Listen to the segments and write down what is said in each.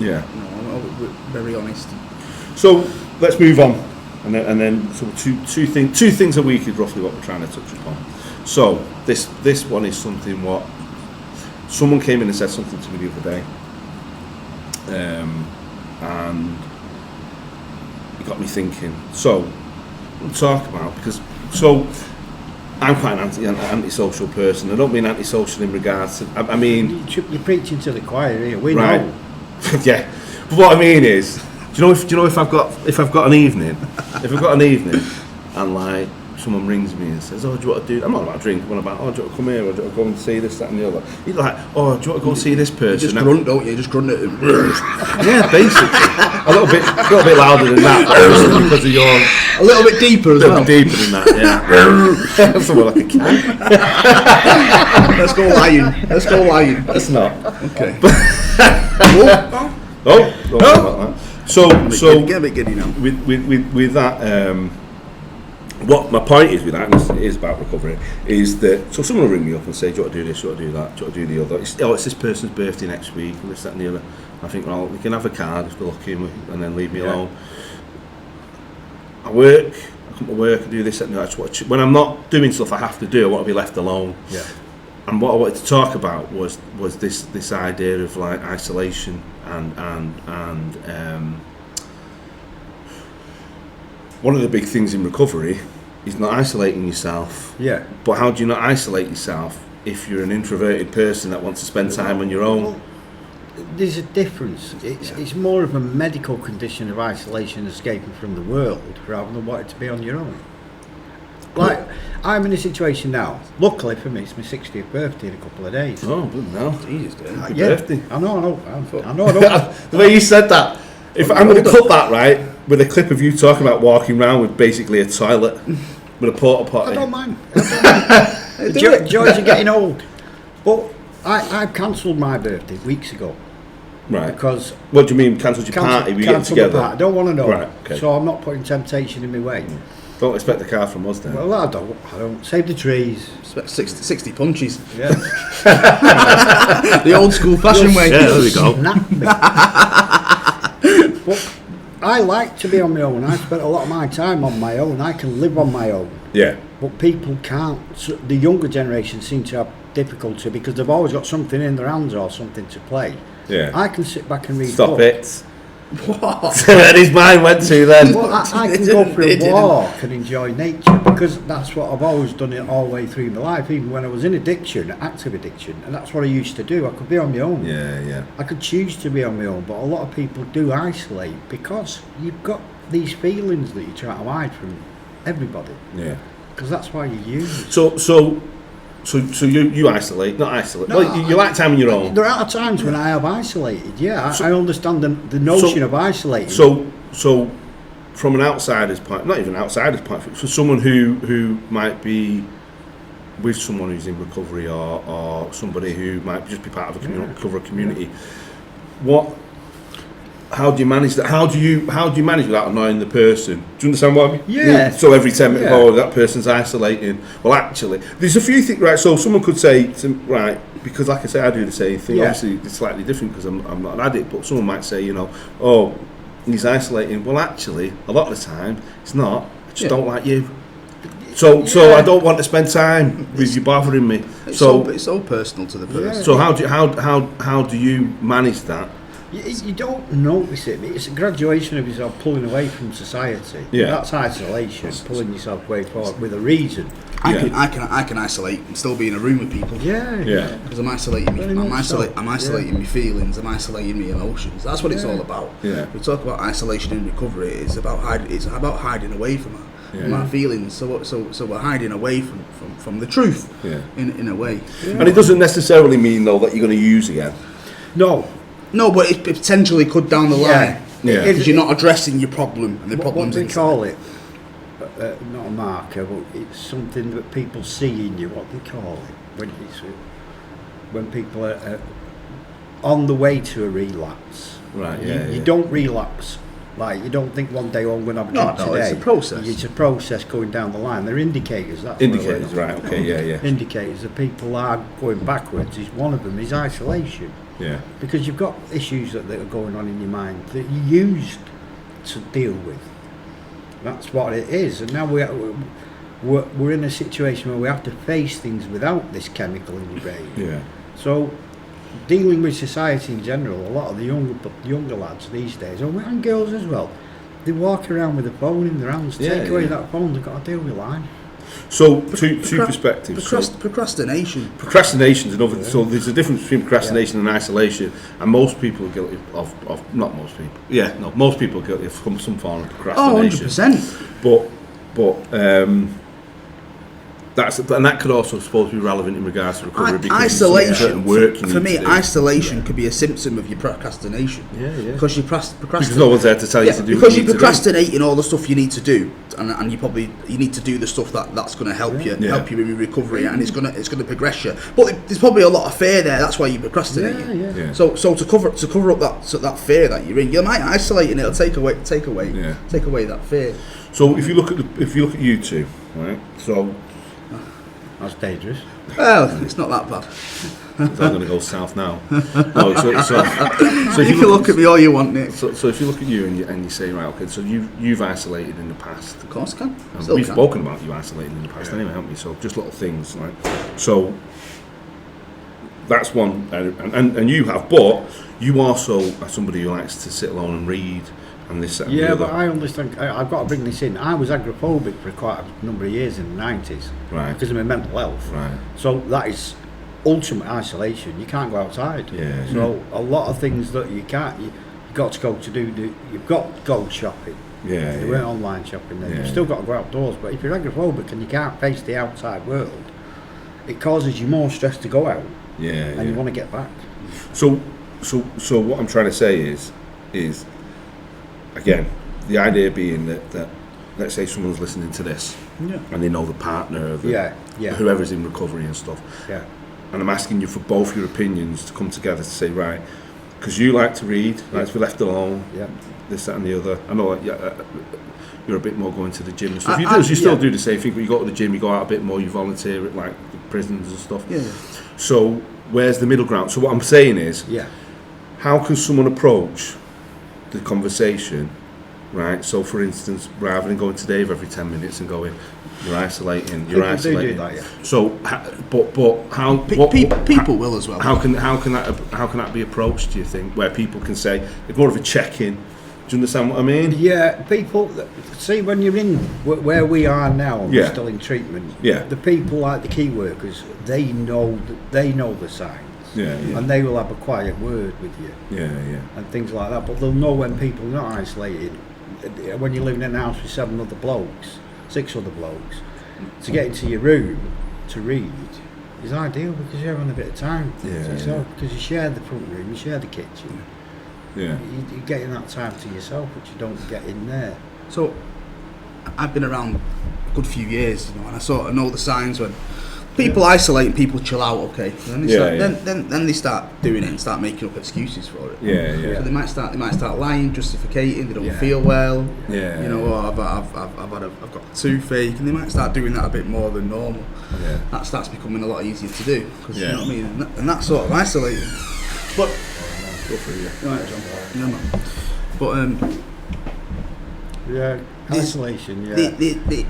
Yeah. I'm very honest. So let's move on, and then so two things a week is roughly what we're trying to touch upon. So this one is something what someone came in and said something to me the other day, and it got me thinking. So we'll talk about I'm quite an antisocial person. I don't mean antisocial in regards to. I mean you're preaching to the choir here. We right. know. Yeah, but what I mean is, do you know if I've got an evening, and like someone rings me and says, "Oh, do you want to do?" I'm not about drink. I'm about, "Oh, do you want to come here? Or do you want to go and see this, that, and the other?" He's like, "Oh, do you want to go and see this person?" You just grunt, don't you? You just grunt at him. Yeah, basically, a little bit louder than that, but because of your a little bit deeper as well. Deeper than that, yeah. Somewhere like a cat. Let's go lying. Let's not. Okay. Oh. So get a bit giddy now. With that, what my point is with that, and it is about recovery, is that so someone will ring me up and say, "Do you want to do this? Do you want to do that? Do you want to do the other?" It's this person's birthday next week, and this, that, and the other. I think, well, we can have a card if we're lucky, and then leave me alone. I come to work, I do this, that, and that. When I'm not doing stuff I have to do, I want to be left alone. Yeah. And what I wanted to talk about was this idea of like isolation and one of the big things in recovery is not isolating yourself. Yeah. But how do you not isolate yourself if you're an introverted person that wants to spend time on your own? Well, there's a difference. It's more of a medical condition of isolation, escaping from the world, rather than wanting to be on your own. Like, I'm in a situation now, luckily for me, it's my 60th birthday in a couple of days. Oh, good now. Jesus, dude. Happy Yeah, birthday. I know. The way you said that, if I'm going to cut that right with a clip of you talking about walking around with basically a toilet with a porta potty. I don't mind. The joys of getting old. But I cancelled my birthday weeks ago. Right. Because what do you mean cancelled your party? We get together. I don't want to know. Right. Okay. So I'm not putting temptation in my way. Don't expect the car from us then. Well, I don't. Save the trees. 60 punches. Yeah. The old school fashion way. Yeah, there we go. Snap me. But I like to be on my own. I spent a lot of my time on my own. I can live on my own. Yeah. But people can't. So the younger generation seem to have difficulty because they've always got something in their hands or something to play. Yeah. I can sit back and read Stop books. it. What? Where his mind went to then. Well, I can go for a walk and enjoy nature because that's what I've always done it all the way through my life, even when I was in addiction, active addiction, and that's what I used to do. I could be on my own. Yeah. I could choose to be on my own, but a lot of people do isolate because you've got these feelings that you try to hide from everybody. Yeah. Because that's why you use it. So you isolate, not isolate. No, well, you like time on your own. There are times when I have isolated, yeah. I understand the notion of isolating. So from an outsider's point, not even outsider's point, for someone who might be with someone who's in recovery or somebody who might just be part of a recovery community, how do you manage that? How do you manage without annoying the person? Do you understand what I mean? Yeah. So every 10 minutes, that person's isolating. Well, actually, there's a few things, right? So someone could say, because like I say, I do the same thing. Yeah. Obviously, it's slightly different because I'm not an addict, but someone might say, oh, he's isolating. Well, actually, a lot of the time, it's not. I just don't like you. So I don't want to spend time with you bothering me. It's so personal to the person. So how do you manage that? You don't notice it. It's a graduation of yourself pulling away from society. Yeah. That's isolation, pulling yourself away forward with a reason. I can isolate and still be in a room with people. Yeah. Because I'm isolating me. I'm isolating my feelings. I'm isolating my emotions. That's what it's all about. Yeah. We talk about isolation and recovery. It's about hiding away from our feelings. So we're hiding away from the truth. Yeah. In a way. Yeah. And it doesn't necessarily mean though that you're going to use again. No, but it potentially could down the line. Yeah. Because you're not addressing your problem and the problem's What they call it, not a marker, but it's something that people see in you. What they call it when people are on the way to a relapse. Right. You don't relapse Like, you don't think one day, oh, I'm going to have a No, drink no, today. it's a process. It's a process going down the line. They're indicators. That's Indicators, what we're right? Okay, yeah. indicators that people are going backwards. Is one of them is isolation, Yeah. because you've got issues that are going on in your mind that you used to deal with. That's what it is, and now we're in a situation where we have to face things without this chemical in your brain. Yeah. So, dealing with society in general, a lot of the younger lads these days, and girls as well, they walk around with a phone in their hands. Yeah, Take away yeah. that phone, they've got to deal with life. So two perspectives. So Procrastination. procrastination's another. So there's a difference between procrastination and isolation, and most people are guilty of not most people. Yeah, no, most people are guilty of some form of Oh, procrastination. 100%. But that could also suppose be relevant in regards to recovery because Isolation, there's certain work you for need me, to do. isolation could be a symptom of your procrastination. Yeah. Because you Because procrastinate. no one's there to tell you to do. Because what you you're need to do. procrastinating all the stuff you need to do, and you need to do the stuff that's going to help you Yeah. help you with your recovery, and it's going to progress you. But there's probably a lot of fear there. That's why you're procrastinating. Yeah. So to cover up that fear that you're in, you might isolate, and it'll take away that fear. So if you look at you two, right? So That's dangerous. Well, it's not that bad. I'm going to go south now. No, so if You can look at me all you want, Nick. So if you look at you and you say, right, okay, so you've isolated in the past. Of course, I can. And Still we've can. spoken about you isolating in the past anyway, haven't we? So just little things, right? So that's one, and you have, but you also are somebody who likes to sit alone and read and this, that, and the Yeah, other. but I understand. I've got to bring this in. I was agoraphobic for quite a number of years in the 90s, Right. because of my mental health. Right. So that is ultimate isolation. You can't go outside. Yeah. So a lot of things that you can't, you've got to go to do. You've got to go shopping. Yeah, You yeah. weren't online shopping then. Yeah. You've still got to go outdoors. But if you're agoraphobic and you can't face the outside world, it causes you more stress to go out, Yeah, and you want to get back. So what I'm trying to say is again, the idea being that let's say someone's listening to this Yeah. and they know the partner of Yeah. whoever's in recovery and stuff, Yeah. and I'm asking you for both your opinions to come together to say, right, because you like to read, like to be left alone, Yeah. this, that and the other. I know you're a bit more going to the gym and stuff. I- You still yeah. do the same thing, but you go to the gym, you go out a bit more, you volunteer at like the prisons and stuff. Yeah. So where's the middle ground? So what I'm saying is, Yeah. how can someone approach the conversation, right? So for instance, rather than going to Dave every 10 minutes and going, you're isolating, you're People do isolating. that, yeah. So, but how? People will as well. How can that be approached? Do you think, where people can say it's more of a check-in? Do you understand what I mean? Yeah, people see when you're in where we are now, and Yeah. we're still in treatment. Yeah. The people like the key workers, they know the signs. Yeah, yeah. And they will have a quiet word with you Yeah, and things like that. But they'll know when people are not isolated. When you're living in a house with 6 other blokes, to get into your room to read is ideal because you're having a bit of time to Yeah, yourself. Because you share the front room, you share the kitchen. yeah. You're getting that time to yourself, which you don't get in there. So, I've been around a good few years, and I sort of know the signs when people isolate and people chill out. Okay, and then they start doing it and start making up excuses for it. Yeah. So they might start lying, justificating. They don't Yeah. feel well. Yeah. You know, oh, I've got a toothache, and they might start doing that a bit more than normal. Yeah. That starts becoming a lot easier to do. Cause, Yeah. You know what I mean? And that's sort of isolating. But Go through, yeah. right, John. Yeah, man. But Yeah, This- isolation. Yeah.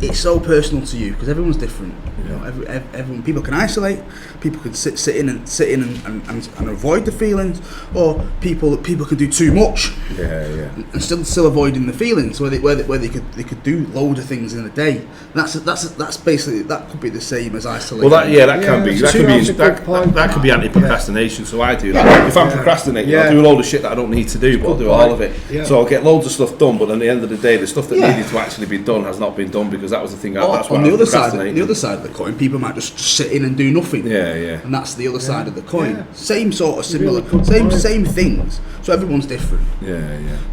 it's so personal to you because everyone's different. You Yeah. know, everyone. People can isolate. People can sit in and avoid the feelings, or people can do too much Yeah. and still avoiding the feelings. Where they could do loads of things in a day. That's basically that could be the same as isolation. Well, that can be. Yeah, That could that's a be. good point. That could be anti-procrastination. So I do that. If I'm procrastinating, I'll do a load of shit that I don't need to do, but I'll do all of it. Yeah. So I'll get loads of stuff done. But at the end of the day, the stuff that Yeah. needed to actually be done has not been done because that was the thing. That's why on I the was other side, procrastinating. the other side of the coin, people might just sit in and do nothing. Yeah. And that's the other side of the coin. Yeah. Same sort of Really similar, good same point. same things. So everyone's different. Yeah.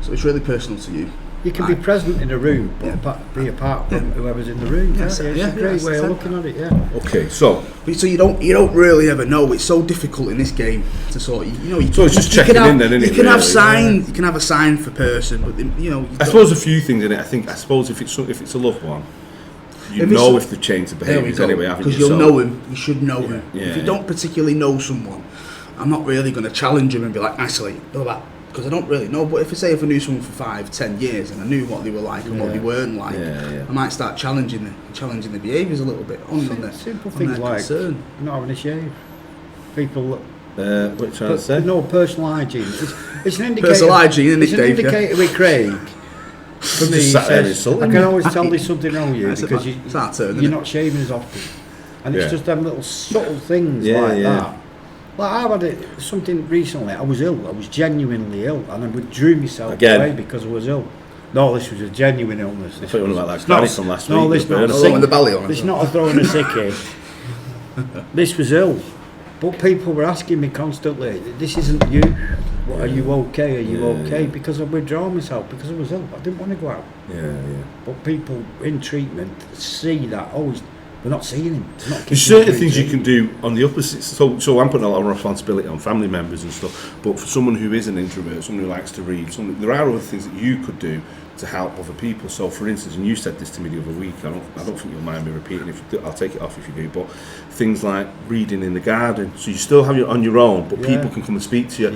So it's really personal to you. You can be present in a room, but be apart from whoever's in the room. Yes, It's yeah, a great yes, way of that's looking at it. Yeah. Okay, so So you don't really ever know. It's so difficult in this game to sort. So it's just checking in then, isn't it, You can have really? signs. You can have a sign for person, but I suppose a few things in it. I suppose if it's a loved one, you If know it's- if they've changed the there we behaviours go. anyway, haven't you? Because you'll So- know him. You should know him. Yeah, If you yeah. don't particularly know someone, I'm not really going to challenge him and be like, isolate, go back. Because I don't really know. But if I knew someone for 5-10 years and I knew what they were like and what they weren't like, Yeah. I might start challenging the behaviours a little bit on their Simple on things their like concern. not having a shave. People What are you trying to say? no personal hygiene. It's an indicator. Personal hygiene, isn't it, it's an Dave, yeah? indicator with Craig. For me, Just he sat there says, insulting I me. can always tell there's something wrong with you It's because it's our turn, isn't you're it? not shaving as often, and Yeah. it's just them little subtle things Yeah, like yeah. that. Like I've had something recently. I was ill. I was genuinely ill, and I withdrew myself Again. away because I was ill. No, this was a genuine illness. This thought you were was- about that it's not- granny from last no, week, this the not bird. a Oh, sick- with the belly on it. It's not a throwing a sickie. This was ill, but people were asking me constantly, "This isn't you. What, are you okay? Are you Yeah, okay?" yeah. Because I withdraw myself because I was ill. I didn't want to go out. Yeah. But people in treatment see that. Oh, we're not seeing him. It's not There's keeping him certain in things you can treatment. do on the opposite. So I'm putting a lot of responsibility on family members and stuff. But for someone who is an introvert, someone who likes to read, there are other things that you could do to help other people. So, for instance, and you said this to me the other week. I don't think you'll mind me repeating. If you do, I'll take it off if you do. But things like reading in the garden, so you still have it on your own, but Yeah. people can come and speak to you.